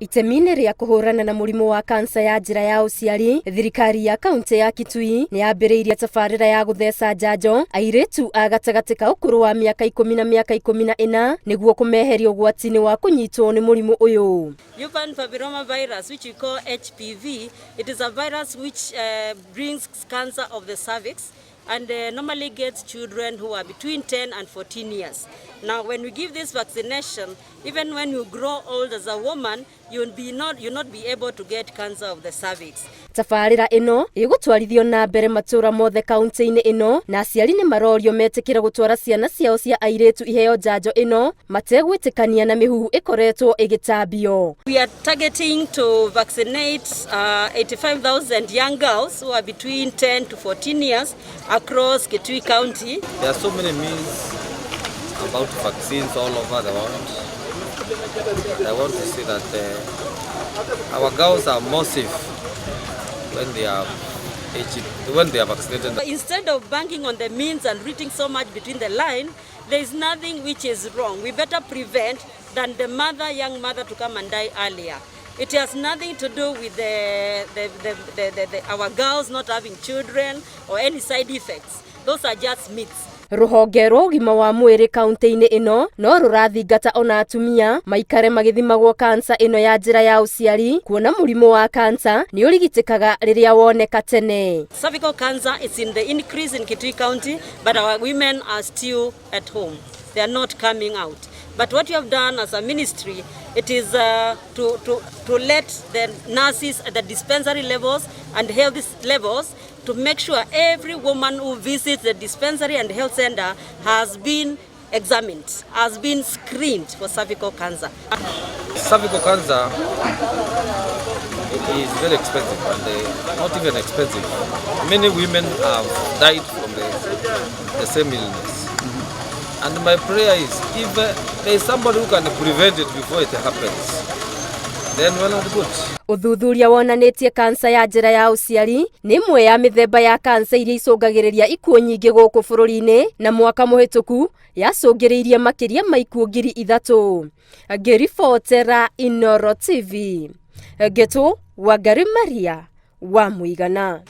Itemi-inĩ rĩa kũhũrana na mũrimũ wa kansa ya njĩra ya ũciari, thirikari ya kaunti ya Kitui nĩ yambĩrĩirie tabarĩra ya gũtheca njanjo airĩtu a gatagatĩ ka ũkũrũ wa mĩaka 10 na mĩaka 14 nĩguo kũmeheria ũgwati-inĩ wa kũnyitwo nĩ mũrimũ ũyũ. Human papilloma virus, which we call HPV, it is a virus which brings cancer of the cervix and normally gets children who are between 10 and 14 years. Now, when we give this vaccination, even when you grow old as a woman, you'll not be able to get cancer of the cervix. Tabarĩra ĩno ĩgũtwarithio na mbere matũra mothe kaunti-inĩ ĩno, na aciari nĩ marorio metĩkĩre gũtwara ciana ciao cia airĩtu iheo njanjo ĩno mategwĩtĩkania na mĩhuhu ĩkoretwo ĩgĩtambio. We are targeting to vaccinate 85,000 young girls who are between 10 to 14 years across Kitui County. There are so many myths about vaccines all over the world. I want to say that our girls are more safe when they are vaccinated. Instead of banking on the means and reading so much between the line, there is nothing which is wrong. We better prevent than the young mother to come and die earlier. It has nothing to do with our girls not having children or any side effects. Those are just myths. Rũhonge rwa ũgima wa mwĩrĩ kaunti-inĩ ĩno no rũrathingata ona atumia maikare magĩthimagwo kansa ĩno ya njĩra ya ũciari, kuona mũrimũ wa kansa nĩ ũrigitĩkaga rĩrĩa woneka tene. Cervical cancer is in the increase in Kitui County, but our women are still at home. They are not coming out. But what you have done as a ministry, it is to let the nurses at the dispensary levels and health levels to make sure every woman who visits the dispensary and health center has been examined, has been screened for cervical cancer. Cervical cancer is very expensive, and not even expensive. Many women have died from the same illness. And my prayer is, if there is somebody who can prevent it before it happens, then well and good. Ũthuthuria wonanĩtie kansa ya njĩra ya ũciari nĩ ĩmwe ya mĩthemba ya kansa iria icũngagĩrĩria ikuũ nyingĩ gũkũ bũrũri-inĩ, na mwaka mũhĩtũku yacũngĩrĩirie makĩria ma ikuũ 3,000. Ngĩribotera Inooro TV, Gĩtũ Wangari Maria wa Mũigana.